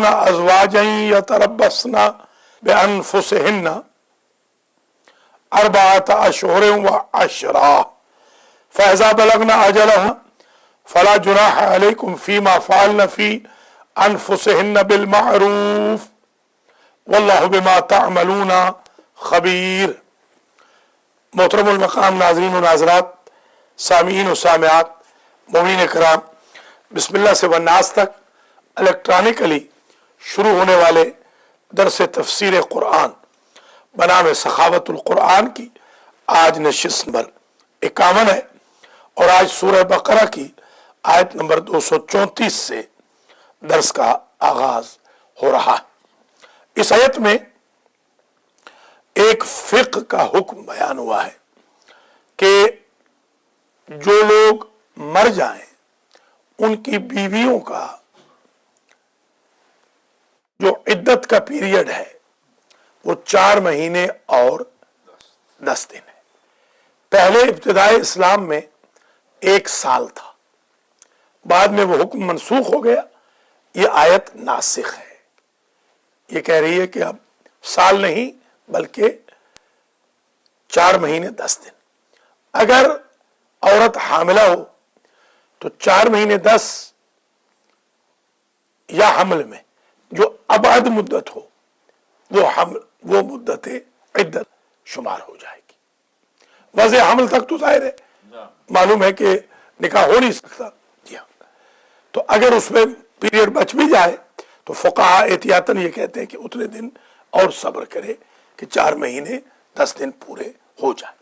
يتوفون أزواجا يتربصن بأنفسهن أربعة أشهر وعشرا فإذا بلغن أجلهن فلا جناح عليكم فيما فعلن في أنفسهن بالمعروف واللہ بما تعملون خبیر۔ محترم المقام ناظرین و ناظرات، سامعین و سامعات، مومنین کرام، بسم اللہ سے والناس تک الیکٹرانکلی شروع ہونے والے درس تفسیر قرآن بنام سخاوت القرآن کی آج نشست نمبر 51 ہے، اور آج سورہ بقرہ کی آیت نمبر 234 سے درس کا آغاز ہو رہا ہے۔ اس آیت میں ایک فقہ کا حکم بیان ہوا ہے کہ جو لوگ مر جائیں ان کی بیویوں کا جو عدت کا پیریڈ ہے وہ 4 مہینے اور 10 دن ہے۔ پہلے ابتدائے اسلام میں 1 سال تھا، بعد میں وہ حکم منسوخ ہو گیا۔ یہ آیت ناسخ ہے، یہ کہہ رہی ہے کہ اب سال نہیں بلکہ 4 مہینے 10 دن۔ اگر عورت حاملہ ہو تو 4 مہینے 10 یا حمل میں جو ابعد مدت ہو وہ مدت عدت شمار ہو جائے گی۔ وضع حمل تک تو ظاہر ہے، معلوم ہے کہ نکاح ہو نہیں سکتا، جی ہاں، تو اگر اس میں پیریڈ بچ بھی جائے تو فقہاء احتیاطاً یہ کہتے ہیں کہ اتنے دن اور صبر کرے کہ 4 مہینے 10 دن پورے ہو جائیں۔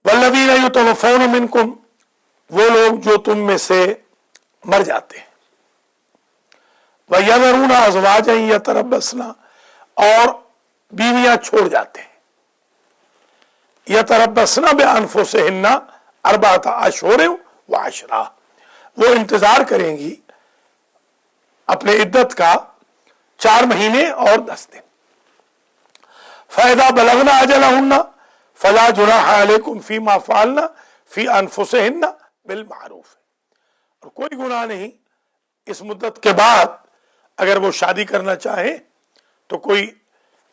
والذین یتوفون منکم، وہ لوگ جو تم میں سے مر جاتے ہیں، وَيَذَرُونَ أَزْوَاجًا يَتَرَبَّصْنَ، اور بیویاں چھوڑ جاتے ہیں، يَتَرَبَّصْنَ بِأَنفُسِهِنَّ أَرْبَعَةَ أَشْهُرٍ وَعَشْرًا، وہ انتظار کریں گی اپنے عدت کا 4 مہینے اور 10 دن۔ فَإِذَا بَلَغْنَ أَجَلَهُنَّ فَلَا جُنَاحَ عَلَيْكُمْ فِي مَا فَعَلْنَ فِي أَنفُسِهِنَّ بِالْمَعْرُوفِ، اور کوئی گناہ نہیں اس مدت کے بعد اگر وہ شادی کرنا چاہیں تو کوئی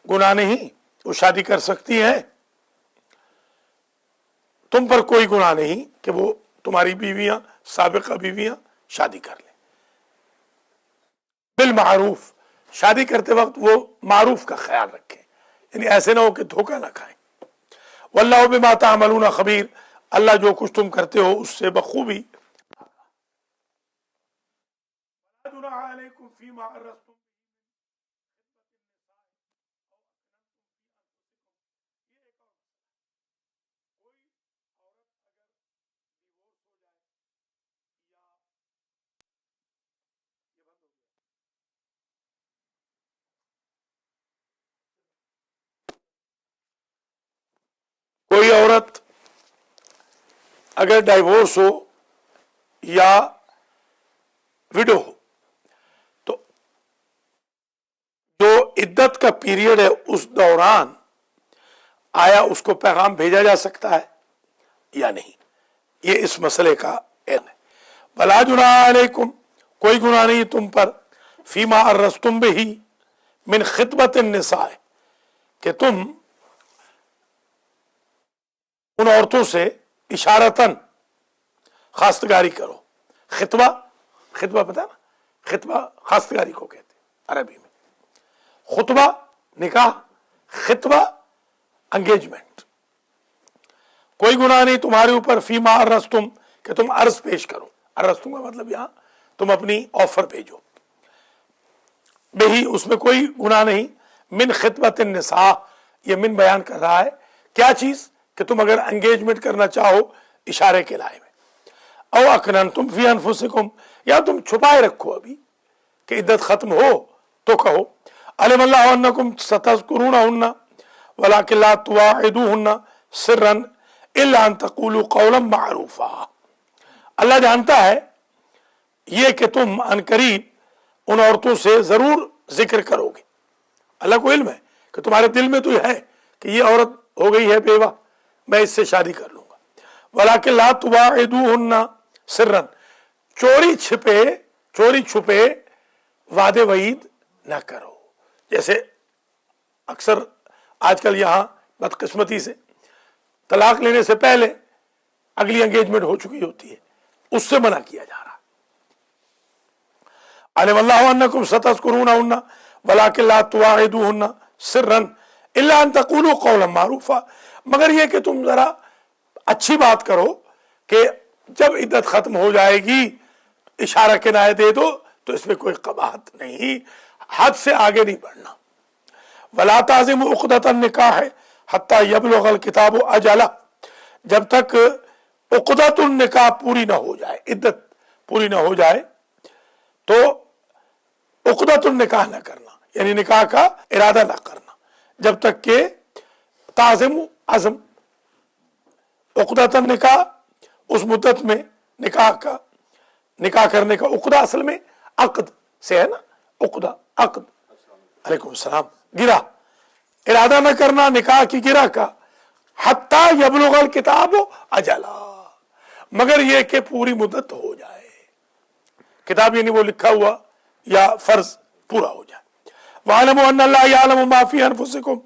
گناہ نہیں، وہ شادی کر سکتی ہیں، تم پر کوئی گناہ نہیں کہ وہ تمہاری بیویاں، سابقہ بیویاں شادی کر لیں۔ بالمعروف، شادی کرتے وقت وہ معروف کا خیال رکھیں، یعنی ایسے نہ ہو کہ دھوکہ نہ کھائیں۔ واللہ بما تعملون خبیر، اللہ جو کچھ تم کرتے ہو اس سے بخوبی۔ کوئی عورت اگر ڈائیورس ہو یا وڈو ہو تو جو عدت کا پیریڈ ہے اس دوران آیا اس کو پیغام بھیجا جا سکتا ہے یا نہیں، یہ اس مسئلے کا علم ہے۔ وَلَا جُنَاحَ عَلَيْكُمْ، کوئی گناہ نہیں تم پر، فِيمَا عَرَّضْتُمْ بِهِ مِنْ خِطْبَةِ النِّسَاءِ، کہ تم ان عورتوں سے اشارتاً خواستگاری کرو۔ خطبہ پتہ نا، خطبہ خواستگاری کو کہتے ہیں عربی میں، خطبہ نکاح، خطبہ انگیجمنٹ۔ کوئی گناہ نہیں تمہارے اوپر فیما عرضتم، کہ تم عرض پیش کرو۔ عرضتم کا مطلب یہاں تم اپنی آفر بھیجو، بہی، اس میں کوئی گناہ نہیں۔ من خطبۃ النساء، یہ من بیان کر رہا ہے کیا چیز کہ تم اگر انگیجمنٹ کرنا چاہو اشارے کے لائے میں، او اکننتم فی انفسکم، یا تم چھپائے رکھو ابھی کہ عدت ختم ہو تو کہو، علم اللہ انکم ستذکرونہن ولکن لا تواعدوہن سرا الا ان تقولوا قولا معروفا، اللہ جانتا ہے یہ کہ تم عنقریب ان عورتوں سے ضرور ذکر کرو گے، اللہ کو علم ہے کہ تمہارے دل میں تو یہ ہے کہ یہ عورت ہو گئی ہے بیوہ، میں اس سے شادی کر لوں گا۔ وَلَكِنْ لَا تُوَاعِدُوهُنَّ سِرًّا، چوری چھپے وعدے وعید نہ کرو. جیسے اکثر آج کل یہاں بدقسمتی سے طلاق لینے سے پہلے اگلی انگیجمنٹ ہو چکی ہوتی ہے، اس سے منع کیا جا رہا. علم اللہ انکم ستذکرونہن ولکن لا تواعدوہن سرا الا ان تقولوا قولا معروفا، مگر یہ کہ تم ذرا اچھی بات کرو کہ جب عدت ختم ہو جائے گی اشارہ کنایہ دے دو، تو اس میں کوئی قباحت نہیں، حد سے آگے نہیں بڑھنا. ولا تعزموا عقدۃ النکاح حتی یبلغ الکتاب اجلہ، جب تک عقدۃ النکاح پوری نہ ہو جائے، عدت پوری نہ ہو جائے تو عقدۃ النکاح نہ کرنا، یعنی نکاح کا ارادہ نہ کرنا جب تک کہ تعزم عزم. عقدۃ النکاح اس مدت میں نکاح کرنے کا عقدہ اصل میں عقد سے ہے نا، عقدہ عقد، علیکم السلام، گرہ، ارادہ نہ کرنا نکاح کی گرہ کا، حتی یبلغ الکتاب اجلا، مگر یہ کہ پوری مدت ہو جائے، کتاب یعنی وہ لکھا ہوا یا فرض پورا ہو جائے. وَاعْلَمُوا أَنَّ اللَّهَ يَعْلَمُ مَا فِي أَنفُسِكُمْ،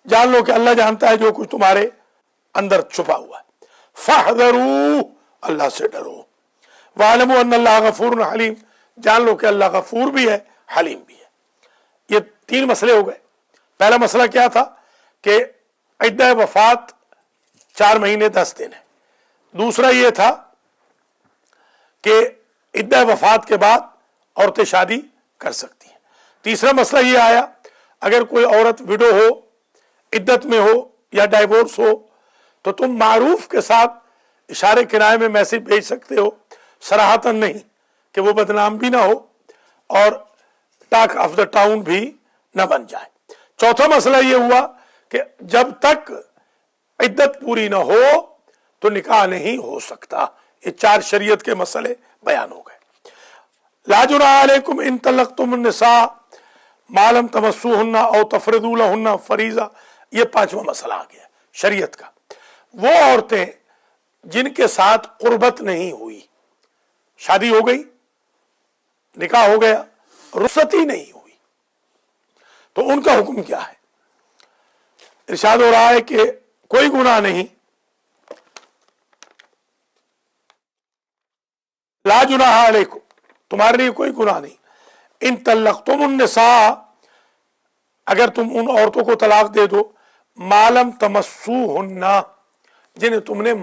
جان لو کہ اللہ جانتا ہے جو کچھ تمہارے اندر چھپا ہوا ہے. فَاحْذَرُوا، اللہ سے ڈرو. وَاعْلَمُوا أَنَّ اللَّهَ غَفُورٌ حَلِيمٌ، جان لو کہ اللہ غفور بھی ہے حلیم بھی ہے. یہ 3 مسئلے ہو گئے. پہلا مسئلہ کیا تھا کہ عدہ وفات 4 مہینے 10 دن ہے. دوسرا یہ تھا کہ عدہ وفات کے بعد عورتیں شادی کر سکتی ہیں. تیسرا مسئلہ یہ آیا اگر کوئی عورت وڈو ہو، عدت میں ہو یا ڈائیورس ہو تو تم معروف کے ساتھ اشارے کنائے میں میسج بھیج سکتے ہو، صراحتاً نہیں کہ وہ بدنام بھی نہ ہو اور ٹاک آف دا ٹاؤن بھی نہ بن جائے. چوتھا مسئلہ یہ ہوا کہ جب تک عدت پوری نہ ہو تو نکاح نہیں ہو سکتا. یہ 4 شریعت کے مسئلے بیان ہو گئے. لا جناح علیکم ان طلقتم النساء ما لم تمسوہن او تفرضوا لہن فریضہ، یہ 5واں مسئلہ آ گیا شریعت کا. وہ عورتیں جن کے ساتھ قربت نہیں ہوئی، شادی ہو گئی، نکاح ہو گیا، رخصتی نہیں ہوئی، تو ان کا حکم کیا ہے؟ ارشاد ہو رہا ہے کہ کوئی گناہ نہیں، لا جناح علیکم، تمہارے لیے کوئی گناہ نہیں، ان طلقتم النساء، اگر تم ان عورتوں کو طلاق دے دو، ما لم تمسوہن، جنہیں تم نے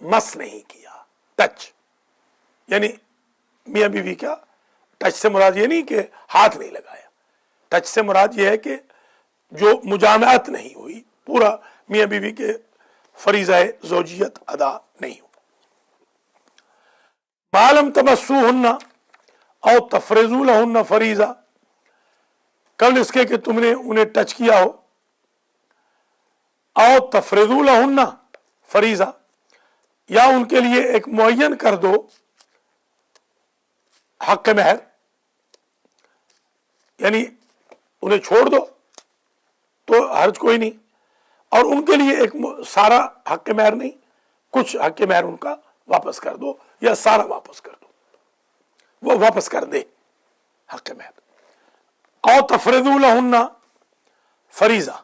مس نہیں کیا، ٹچ، یعنی میاں بیوی کا ٹچ سے مراد یہ نہیں کہ ہاتھ نہیں لگایا، ٹچ سے مراد یہ ہے کہ جو مجامعت نہیں ہوئی، پورا میاں بیوی کے فریضہ زوجیت ادا نہیں ہو. ما لم تمسوہن او تفرضوا لہن فریضہ، قبل اس کے کہ تم نے انہیں ٹچ کیا ہو، او تفرضوا لہن فریضہ، یا ان کے لیے ایک معین کر دو حق مہر، یعنی انہیں چھوڑ دو تو حرج کوئی نہیں، اور ان کے لیے ایک سارا حق مہر نہیں، کچھ حق مہر ان کا واپس کر دو یا سارا واپس کر دو، وہ واپس کر دے حق مہر. او تفرضوا لہن فریضہ،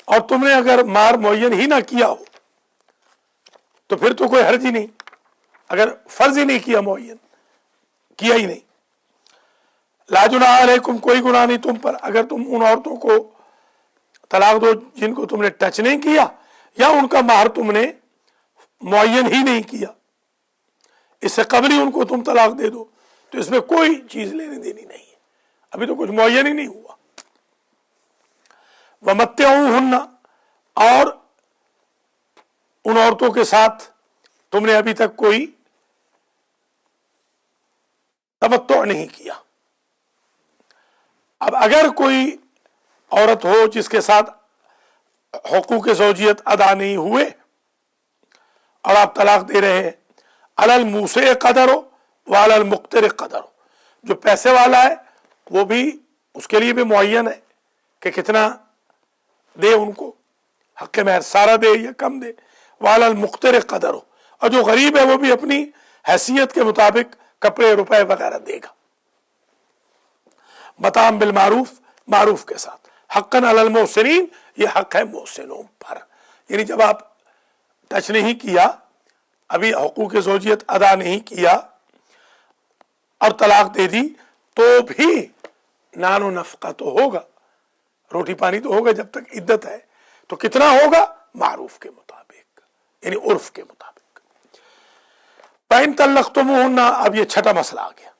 اور تم نے اگر مہر معین ہی نہ کیا ہو تو پھر تو کوئی حرج ہی نہیں، اگر فرض ہی نہیں کیا، معین کیا ہی نہیں. لا جناح علیکم، کوئی گناہ نہیں تم پر اگر تم ان عورتوں کو طلاق دو جن کو تم نے ٹچ نہیں کیا یا ان کا مہر تم نے معین ہی نہیں کیا، اس سے قبل ہی ان کو تم طلاق دے دو تو اس میں کوئی چیز لینے دینی نہیں ہے، ابھی تو کچھ معین ہی نہیں ہوا. وَمَتِّعُوهُنَّ، اور ان عورتوں کے ساتھ تم نے ابھی تک کوئی تمتع نہیں کیا. اب اگر کوئی عورت ہو جس کے ساتھ حقوق زوجیت ادا نہیں ہوئے اور آپ طلاق دے رہے ہیں، علی الموسع قدر وعلی المقتر قدر، جو پیسے والا ہے وہ بھی، اس کے لیے بھی معین ہے کہ کتنا دے ان کو، حق مہر سارا دے یا کم دے، وعلی المقتر قدر، اور جو غریب ہے وہ بھی اپنی حیثیت کے مطابق کپڑے روپے وغیرہ دے گا. متاعن بالمعروف، معروف کے ساتھ، حقاً علی المحسنین، یہ حق ہے محسنوں پر، یعنی جب آپ ٹچ نہیں کیا، ابھی حقوق زوجیت ادا نہیں کیا اور طلاق دے دی، تو بھی نان و نفقہ تو ہوگا، روٹی پانی تو ہوگا جب تک عدت ہے، تو کتنا ہوگا؟ معروف کے مطابق، یعنی عرف کے مطابق۔ وَإِن طَلَّقْتُمُوهُنَّ، اب یہ چھٹا مسئلہ آ گیا،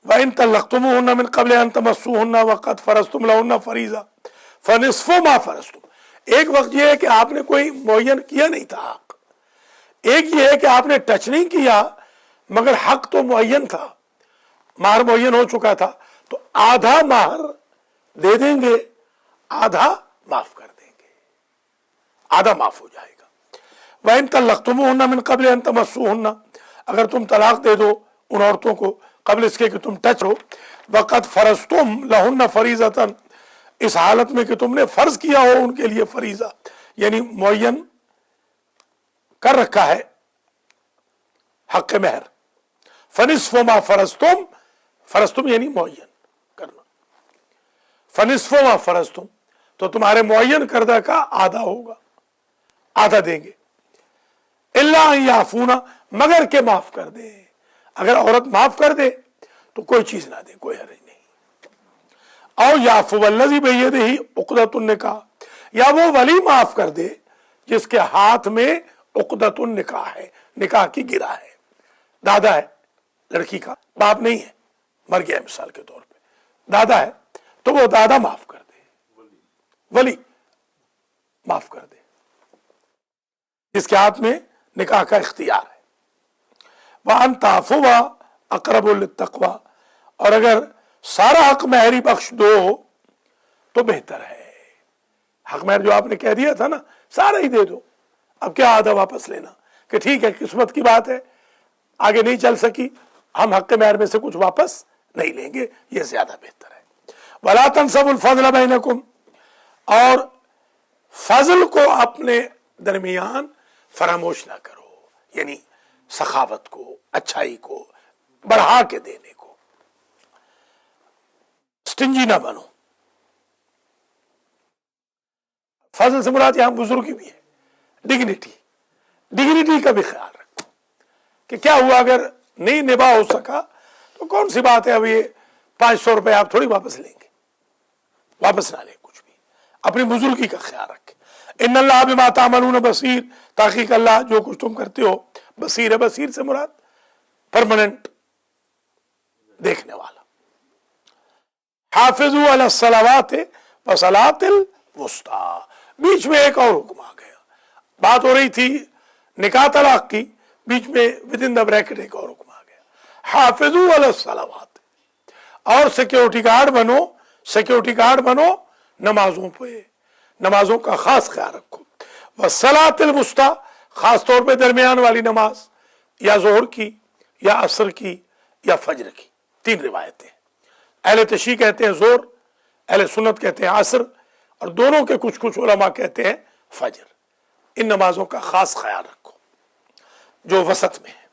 وَإِن طَلَّقْتُمُوهُنَّ مِن قَبْلِ أَن تَمَسُّوهُنَّ وَقَدْ فَرَضْتُمْ لَهُنَّ فَرِيضَةً فَنِصْفُ مَا فَرَضْتُمْ۔ ایک وقت یہ ہے کہ آپ نے کوئی معین کیا نہیں تھا حق، ایک یہ ہے کہ آپ نے ٹچ نہیں کیا مگر حق تو معین تھا، مہر معین ہو چکا تھا، تو آدھا مہر دے دیں گے، آدھا معاف کر دیں گے، آدھا معاف ہو جائے گا۔ وَإِن طَلَّقْتُمُوهُنَّ مِن قَبْلِ أَن تَمَسُّوهُنَّ، اگر تم طلاق دے دو ان عورتوں کو قبل اس کے کہ تم ٹچ ہو، وَقَدْ فَرَضْتُمْ لَهُنَّ فَرِيضَةً، اس حالت میں کہ تم نے فرض کیا ہو ان کے لیے فریضہ، یعنی معین کر رکھا ہے حق مہر، فَنِصْفُ مَا فَرَضْتُمْ، فرضتم یعنی معین کرنا، فَنِصْفُ مَا فَرَضْتُمْ، تو تمہارے معین کردہ کا آدھا ہوگا، آدھا دیں گے، اِلَّا أَن يَعْفُونَ، مگر کہ معاف کر دے، اگر عورت معاف کر دے تو کوئی چیز نہ دے، کوئی حرج نہیں۔ او یعفو الذی بیدہ عقدۃ النکاح، یا وہ ولی معاف کر دے جس کے ہاتھ میں عقدۃ النکاح ہے، نکاح کی گرہ ہے، دادا ہے لڑکی کا، باپ نہیں ہے، مر گیا مثال کے طور پہ، دادا ہے، تو وہ دادا معاف کر دے، ولی معاف کر دے جس کے ہاتھ میں نکاح کا اختیار ہے۔ وَأَن تَعْفُوَا أَقْرَبُ لِلتَّقْوَىٰ، اور اگر سارا حق مہری بخش دو تو بہتر ہے، حق مہر جو آپ نے کہہ دیا تھا نا سارا ہی دے دو، اب کیا آدھا واپس لینا، کہ ٹھیک ہے قسمت کی بات ہے آگے نہیں چل سکی، ہم حق مہر میں سے کچھ واپس نہیں لیں گے، یہ زیادہ بہتر ہے۔ وَلَا تَنْسَبُوا الْفَضْلَ بَيْنَكُمْ، اور فضل کو اپنے درمیان فراموش نہ کرو، یعنی سخاوت کو، اچھائی کو بڑھا کے دینے کو، سٹنجی نہ بنو۔ فضل سے مراد یہاں بزرگی بھی ہے، ڈگنیٹی کا بھی خیال رکھو کہ کیا ہوا اگر نہیں نباہ ہو سکا تو کون سی بات ہے، اب یہ 500 روپے آپ تھوڑی واپس لیں گے، واپس نہ لیں کچھ بھی، اپنی بزرگی کا خیال رکھیں۔ ان اللہ بما تعملون بصیر، تحقیق اللہ جو کچھ تم کرتے ہو بصیر ہے، بصیر سے مراد پرماننٹ دیکھنے والا۔ حافظوا علی الصلوات وصلاۃ الوسطیٰ، بیچ میں ایک اور حکم آ گیا، بات ہو رہی تھی نکاح طلاق کی، بیچ میں ود ان دا بریکٹ ایک اور حکم آ گیا، حافظوا علی الصلوات، اور سیکیورٹی گارڈ بنو نمازوں پہ، نمازوں کا خاص خیال رکھو، وصلاۃ الوسطیٰ، خاص طور پہ درمیان والی نماز، یا ظہر کی یا عصر کی یا فجر کی، 3 روایتیں، اہل تشیع کہتے ہیں ظہر، اہل سنت کہتے ہیں عصر، اور دونوں کے کچھ علماء کہتے ہیں فجر۔ ان نمازوں کا خاص خیال رکھو جو وسط میں ہے۔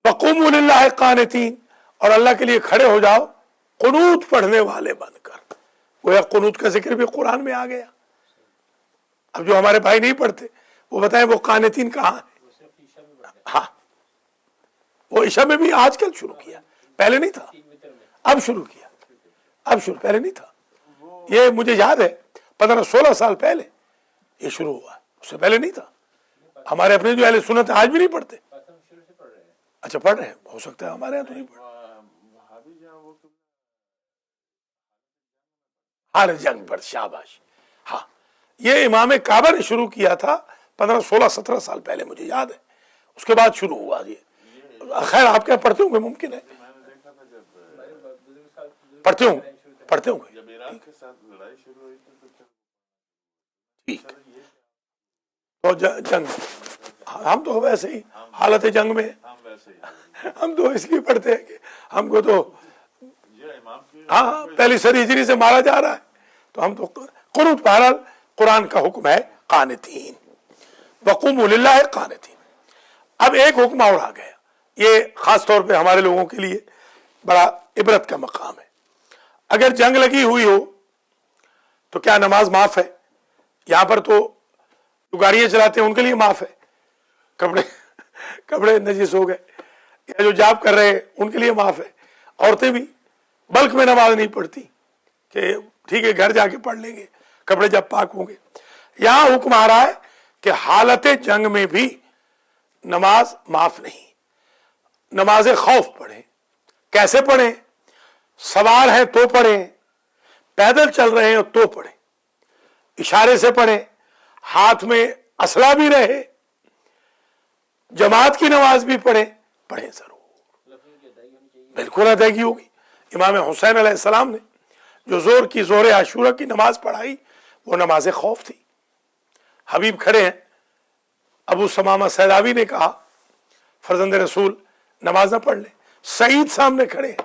وَقُومُوا لِلَّهِ قَانِتِينَ، اور اللہ کے لیے کھڑے ہو جاؤ قنوت پڑھنے والے بن کر، گویا قنوت کا ذکر بھی قرآن میں آ گیا۔ اب جو ہمارے بھائی نہیں پڑھتے وہ بتائیں وہ قانتین کہاں ہے؟ ہاں، وہ عشاء میں بھی آج کل شروع کیا، پہلے نہیں تھا، اب شروع کیا، پہلے نہیں تھا، یہ مجھے یاد ہے 15-16 سال پہلے یہ شروع ہوا، اس سے پہلے نہیں تھا۔ ہمارے اپنے جو اہل سنت آج بھی نہیں پڑھتے، اچھا پڑھ رہے ہیں، ہو سکتا ہے ہمارے یہاں تو نہیں پڑھ، حال جنگ پر، شاباش، ہاں یہ امام کعبہ نے شروع کیا تھا 15-16-17 سال پہلے، مجھے یاد ہے، اس کے بعد شروع ہوا یہ، خیر آپ کیا پڑھتے ہوں گے، ممکن ہے پڑھتے ہوں گے، ٹھیک، تو جنگ، ہم تو ویسے ہی حالت جنگ میں، ہم تو اس لیے پڑھتے ہیں کہ ہم کو تو ہاں پہلی صدی ہجری سے مارا جا رہا ہے، تو ہم تو قنوت، بہرحال قرآن کا حکم ہے قانتین، وقوموا للہ قانتین۔ اب ایک حکم اور آ گیا، یہ خاص طور پہ ہمارے لوگوں کے لیے، بڑا عبرت کا مقام ہے. اگر جنگ لگی ہوئی ہو تو کیا نماز معاف ہے؟ یہاں پر تو جو گاڑیاں چلاتے ہیں ان کے لیے معاف ہے، کپڑے نجس ہو گئے یا جو جاب کر رہے ہیں ان کے لیے معاف ہے. عورتیں بھی بلک میں نماز نہیں پڑھتی کہ ٹھیک ہے گھر جا کے پڑھ لیں گے کپڑے جب پاک ہوں گے. یہاں حکم آ رہا ہے کہ حالت جنگ میں بھی نماز معاف نہیں. نماز خوف پڑھیں. کیسے پڑھیں؟ سوار ہیں تو پڑھیں، پیدل چل رہے ہیں تو پڑھیں، اشارے سے پڑھیں، ہاتھ میں اسلحہ بھی رہے، جماعت کی نماز بھی پڑھیں ضرور، بالکل ادائیگی ہوگی. امام حسین علیہ السلام نے جو زور عاشورہ کی نماز پڑھائی وہ نماز خوف تھی. حبیب کھڑے ہیں، ابو سمامہ سیداوی نے کہا فرزند رسول نماز نہ پڑھ لیں. سعید سامنے کھڑے ہیں،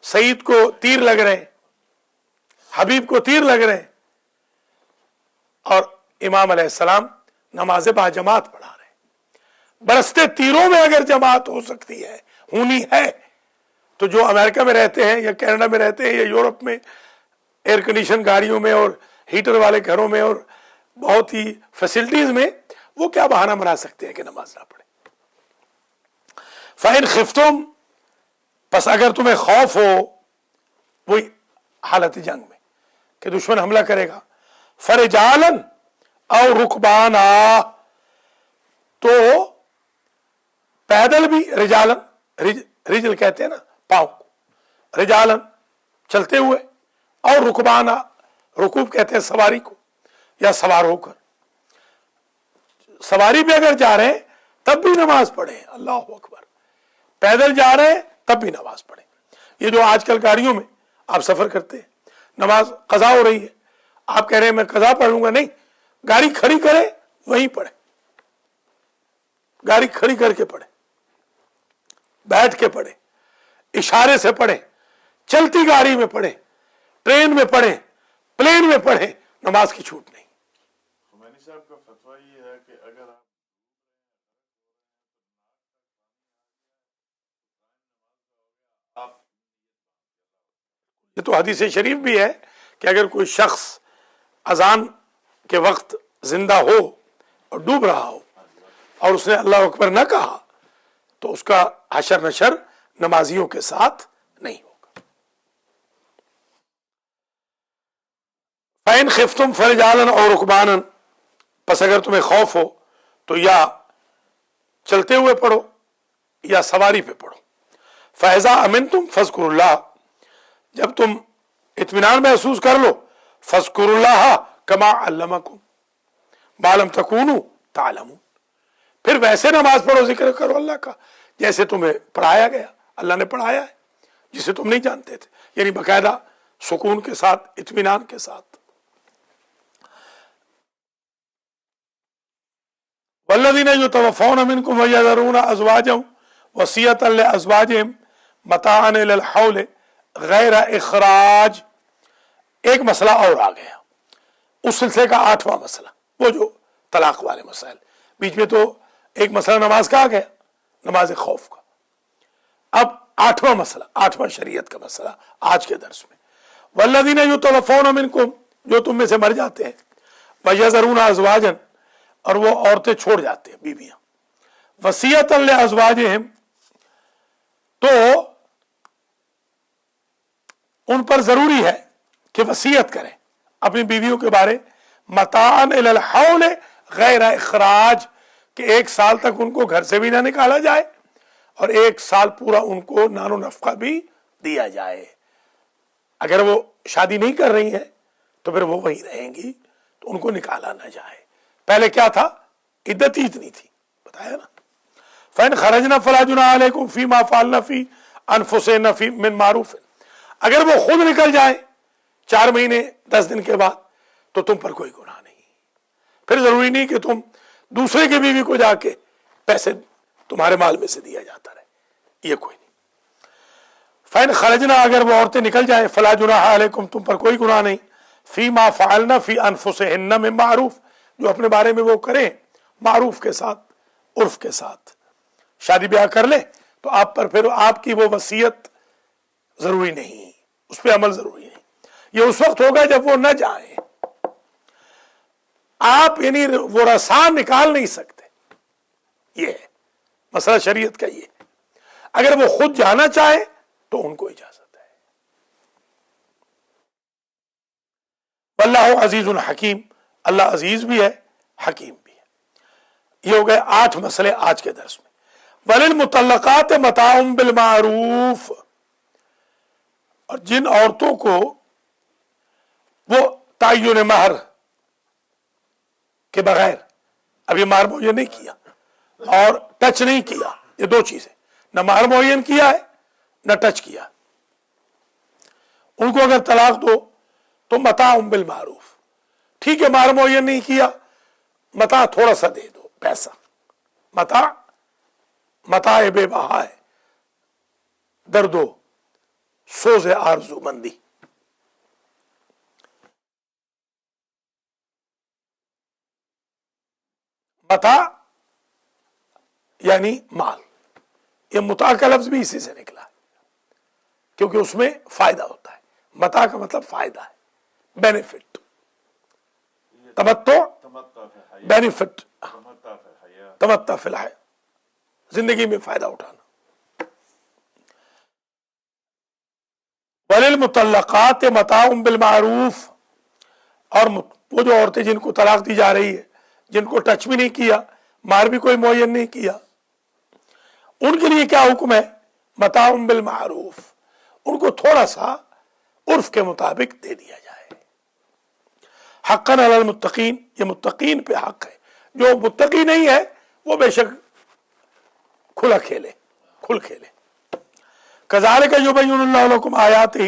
سعید کو تیر لگ رہے ہیں، حبیب کو تیر لگ رہے ہیں، اور امام علیہ السلام نماز با جماعت پڑھا رہے ہیں. برستے تیروں میں اگر جماعت ہو سکتی ہے، ہونی ہے، تو جو امریکہ میں رہتے ہیں یا کینیڈا میں رہتے ہیں یا یورپ میں ایئر کنڈیشن گاڑیوں میں اور ہیٹر والے گھروں میں اور بہت ہی فیسلٹیز میں، وہ کیا بہانہ بنا سکتے ہیں کہ نماز نہ پڑھیں؟ فَإِنْ خِفْتُمْ، پس اگر تمہیں خوف ہو، وہی حالت جنگ میں کہ دشمن حملہ کرے گا، فَرِجَالًا أَوْ رُكْبَانًا، تو پیدل بھی، رجل کہتے ہیں نا پاؤں کو، رجالن چلتے ہوئے، اور رکبانا، رکوب کہتے ہیں سواری کو، یا سوار ہو کر. سواری پہ اگر جا رہے ہیں تب بھی نماز پڑھیں. اللہ اکبر. پیدل جا رہے ہیں تب بھی نماز پڑھیں. یہ جو آج کل گاڑیوں میں آپ سفر کرتے ہیں، نماز قضا ہو رہی ہے، آپ کہہ رہے ہیں میں قضا پڑھ لوں گا، نہیں، گاڑی کھڑی کریں وہیں پڑھیں، گاڑی کھڑی کر کے پڑھیں، بیٹھ کے پڑھیں، اشارے سے پڑھیں، چلتی گاڑی میں پڑھیں، ٹرین میں پڑھیں، پلین میں پڑھیں، نماز کی چھوٹ نہیں. خمینی صاحب کا فتویٰ یہ ہے کہ اگر آپ یہ تو حدیث شریف بھی ہے کہ اگر کوئی شخص اذان کے وقت زندہ ہو اور ڈوب رہا ہو اور اس نے اللہ اکبر نہ کہا تو اس کا حشر نشر نمازیوں کے ساتھ نہیں ہوگا. فَإِنْ خِفْتُمْ فَرِجَالًا أَوْ رُكْبَانًا، پس اگر تمہیں خوف ہو تو یا چلتے ہوئے پڑھو یا سواری پہ پڑھو. فَإِذَا أَمِنْتُمْ فَاذْكُرُوا اللَّهَ، جب تم اطمینان محسوس کر لو، فَاذْكُرُوا اللَّهَ كَمَا عَلَّمَكُمْ مَا لَمْ تَكُونُوا تَعْلَمُونَ، پھر ویسے نماز پڑھو، ذکر کرو اللہ کا جیسے تمہیں پڑھایا گیا، اللہ نے پڑھایا ہے، جسے تم نہیں جانتے تھے، یعنی باقاعدہ سکون کے ساتھ، اطمینان کے ساتھ. والذین یتوفون منکم ویذرون ازواجا وصیۃ لازواجہم متاعا الی الحول غیر اخراج. ایک مسئلہ اور آ گیا، اس سلسلے کا 8واں مسئلہ، وہ جو طلاق والے مسائل. بیچ میں تو ایک مسئلہ نماز کا آ گیا، نماز خوف کا. اب 8واں مسئلہ، 8واں شریعت کا مسئلہ آج کے درس میں. والذین یتوفون منکم، جو تم میں سے مر جاتے ہیں، ویذرون ازواجا، اور وہ عورتیں چھوڑ جاتے ہیں، بیویاں، وصیۃ لازواجہم، تو ان پر ضروری ہے کہ وصیت کریں اپنی بیویوں کے بارے، متاعا الی الحول غیر اخراج، کہ 1 سال تک ان کو گھر سے بھی نہ نکالا جائے اور 1 سال پورا ان کو نان و نفقہ بھی دیا جائے. اگر وہ شادی نہیں کر رہی ہیں تو پھر وہ وہیں رہیں گی، تو ان کو نکالا نہ جائے. پہلے کیا تھا؟ عدت ہی اتنی تھی، بتایا نا. فَإِنْ خَرَجْنَ فَلَا جُنَاحَ عَلَيْكُمْ فِي مَا فَعَلْنَ فِي أَنفُسِهِنَّ فِي مِنْ مَعْرُوفٍ، اگر وہ خود نکل جائیں 4 مہینے 10 دن کے بعد تو تم پر کوئی گناہ نہیں. پھر ضروری نہیں کہ تم دوسرے کی بیوی کو جا کے پیسے تمہارے مال میں سے دیا جاتا رہے، یہ کوئی نہیں. فَإِنْ خَرَجْنَ، اگر وہ عورتیں نکل جائیں، فَلَا جُنَاحَ عَلَيْكُمْ، تم پر کوئی گناہ نہیں، فِي مَا فَعَلْنَ فِي أَنفُسِهِنَّ مِنْ مَعْرُوفٍ، جو اپنے بارے میں وہ کریں معروف کے ساتھ، عرف کے ساتھ. شادی بیاہ کر لیں تو آپ پر پھر آپ کی وہ وصیت ضروری نہیں، اس پہ عمل ضروری نہیں. یہ اس وقت ہوگا جب وہ نہ جائیں. آپ یعنی وہ رسا نکال نہیں سکتے. یہ ہے مسئلہ شریعت کا. یہ اگر وہ خود جانا چاہے تو ان کو اجازت ہے. واللہ عزیز الحکیم، اللہ عزیز بھی ہے حکیم بھی ہے. یہ ہو گئے 8 مسئلے آج کے درس میں. وللمطلقات متاع بالمعروف، اور جن عورتوں کو وہ تعین مہر کے بغیر ابھی مہر معین نہیں کیا اور ٹچ نہیں کیا، یہ 2 چیزیں، نہ مہر معین کیا ہے نہ ٹچ کیا، ان کو اگر طلاق دو تو متاع بالمعروف. ٹھیک ہے مہر معین نہیں کیا، متاع تھوڑا سا دے دو، پیسہ. متاع بے بہا ہے، درد و سوز آرزو مندی. متاع یعنی مال. یہ متاع کا لفظ بھی اسی سے نکلا ہے کیونکہ اس میں فائدہ ہوتا ہے. متاع کا مطلب فائدہ ہے، بینیفٹ. تمتع بینیفٹ، تمتع فی الحیاۃ، زندگی میں فائدہ اٹھانا. وللمطلقات متاع بالمعروف، اور وہ جو عورتیں جن کو طلاق دی جا رہی ہے، جن کو ٹچ بھی نہیں کیا، مہر بھی کوئی معین نہیں کیا، ان کے لیے کیا حکم ہے؟ متاع بالمعروف، ان کو تھوڑا سا عرف کے مطابق دے دیا جائے. حقا علی المتقین، یہ متقین پہ حق ہے. جو متقی نہیں ہے وہ بے شک کھل کھیلے. کذالک یبین اللہ لکم آیاتہ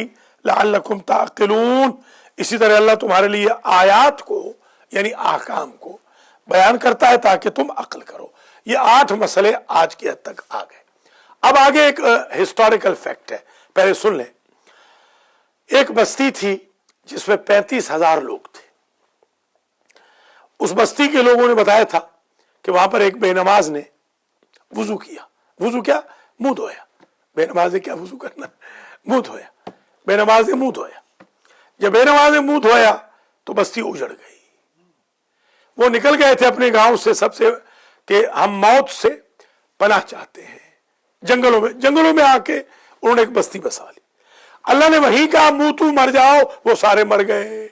لعلکم تعقلون، اسی طرح اللہ تمہارے لیے آیات کو یعنی احکام کو بیان کرتا ہے تاکہ تم عقل کرو. یہ 8 مسئلے آج کی حد تک آ گئے. اب آگے ایک ہسٹوریکل فیکٹ ہے، پہلے سن لیں. ایک بستی تھی جس میں 35,000 لوگ تھے. اس بستی کے لوگوں نے بتایا تھا کہ وہاں پر ایک بے نماز نے وضو کیا. وضو کیا؟ منہ دھویا. بے نماز نے کیا وضو کرنا؟ منہ دھویا. بے نماز نے منہ دھویا. جب بے نماز نے منہ دھویا تو بستی اجڑ گئی. وہ نکل گئے تھے اپنے گاؤں سے سب سے کہ ہم موت سے پناہ چاہتے ہیں. جنگلوں میں آ کے انہوں نے ایک بستی بسا لی. اللہ نے وہیں کہا منہ تو مر جاؤ، وہ سارے مر گئے.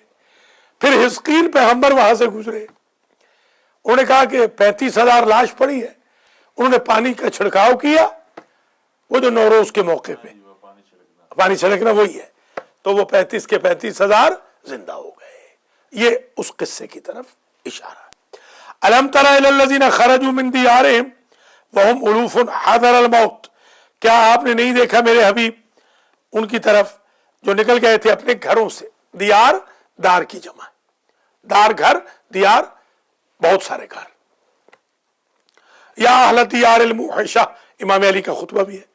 پھر حزقیل پیغمبر وہاں سے گزرے، انہوں نے کہا کہ 35,000 لاش پڑی ہے. انہوں نے پانی کا چھڑکاؤ کیا، وہ جو نوروز کے موقع پہ پانی چھڑکنا وہی ہے، تو وہ 35 کے 35,000 زندہ ہو گئے. یہ اس قصے کی طرف اشارہ ہے. الم تر الی الذین خرجوا من دیارہم وهم الوف حذر الموت، کیا آپ نے نہیں دیکھا میرے حبیب ان کی طرف جو نکل گئے تھے اپنے گھروں سے. دیار دار کی جمع ہے، دار گھر، دیار بہت سارے گھر. یا اہل دیار الموحشہ، امام علی کا خطبہ بھی ہے.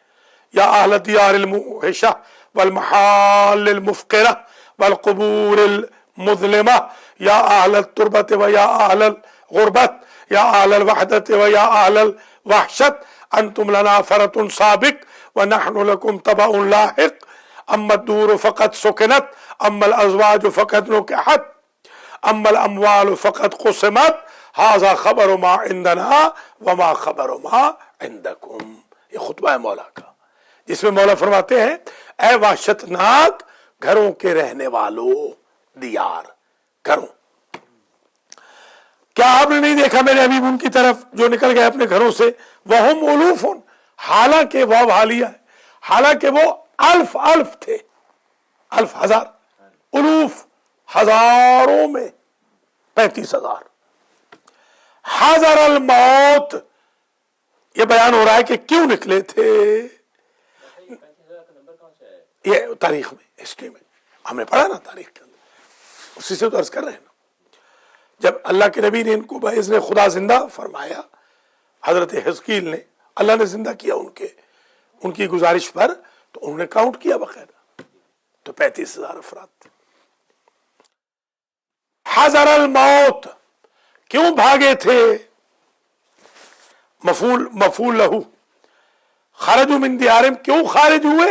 یا اہل دیار الموحشہ والمحال المفقرہ والقبور المظلمہ، یا اہل التربت و یا اہل الغربت، یا اہل الوحدت و یا اہل الوحشت، انتم لنا فرط سابق ونحن لکم تبع لاحق، اما الدور فقط سکنت، اما الازواج فقط نکحت، اما الاموال فقط قسمت، ھذا خبر ما عندنا وما خبر ما عندکم. یہ خطبہ ہے مولا کا، جس میں مولا فرماتے ہیں اے وحشت ناک گھروں کے رہنے والوں، دیار گھروں، کیا آپ نے نہیں دیکھا میرے حبیب ان کی طرف جو نکل گئے اپنے گھروں سے. وہم الوف، حالانکہ وہ حالیہ ہے، حالانکہ وہ الف تھے، 1000، الوف ہزاروں میں 35,000. حذر الموت، یہ بیان ہو رہا ہے کہ کیوں نکلے تھے. یہ تاریخ میں، ہسٹری میں ہم نے پڑھا نا، تاریخ کے اندر اسی سے درس کر رہے ہیں نا. جب اللہ کے نبی نے ان کو باذن خدا زندہ فرمایا، حضرت حزقیل نے، اللہ نے زندہ کیا ان کی گزارش پر، تو انہوں نے کاؤنٹ کیا باقاعدہ، تو 35,000 افراد تھے. حذر الموت، کیوں بھاگے تھے؟ مفعول لہو. خرجوا من دیارہم، کیوں خارج ہوئے؟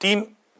3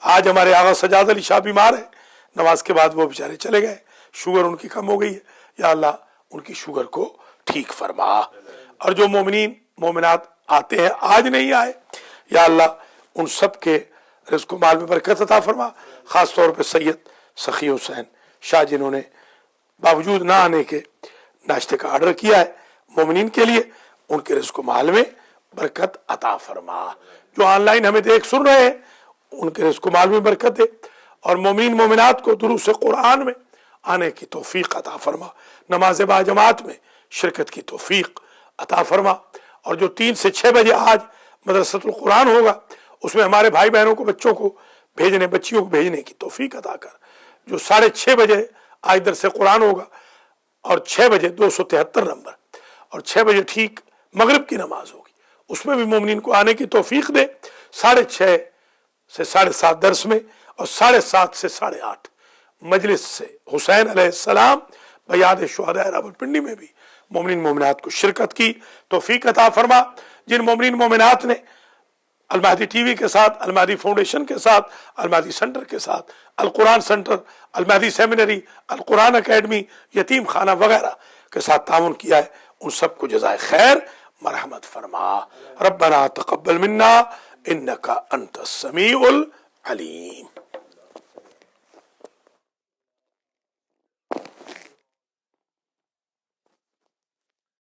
آج ہمارے آغا سجاد علی شاہ بیمار ہے، نماز کے بعد وہ بیچارے چلے گئے، شوگر ان کی کم ہو گئی ہے، یا اللہ ان کی شوگر کو ٹھیک فرما۔ اور جو مومنین مومنات آتے ہیں آج نہیں آئے، یا اللہ ان سب کے رزق و مال میں برکت عطا فرما، خاص طور پہ سید سخی حسین شاہ جنہوں نے باوجود نہ آنے کے ناشتے کا آرڈر کیا ہے مومنین کے لیے، ان کے رزق و مال میں برکت عطا فرما۔ جو آن لائن ہمیں دیکھ سن رہے ہیں ان کے رزق و مال میں برکت دے، اور مومنین مومنات کو دروس قرآن میں آنے کی توفیق عطا فرما، نماز باجماعت میں شرکت کی توفیق عطا فرما۔ اور جو 3 سے 6 بجے آج مدرسۃ القرآن ہوگا اس میں ہمارے بھائی بہنوں کو بچوں کو بھیجنے بچیوں کو بھیجنے کی توفیق عطا کر۔ جو 6:30 بجے آج درس قرآن ہوگا اور 6 بجے 273 نمبر اور 6 بجے ٹھیک مغرب کی نماز ہوگی، اس میں بھی مومنین کو آنے کی توفیق دے۔ 6:30 سے 7:30 درس میں اور 7:30 سے 8:30 مجلس سے حسین علیہ السلام بیاد شہداء راولپنڈی میں بھی مومنین مومنات کو شرکت کی توفیق عطا فرما۔ جن مومنین مومنات نے المہدی ٹی وی کے ساتھ، المہدی فاؤنڈیشن کے ساتھ، المہدی سینٹر کے ساتھ، القرآن سینٹر، المہدی سیمینری، القرآن اکیڈمی، یتیم خانہ وغیرہ کے ساتھ تعاون کیا ہے، ان سب کو جزائے خیر مرحمت فرما۔ ربنا تقبل منا انک انت السمیع العلیم۔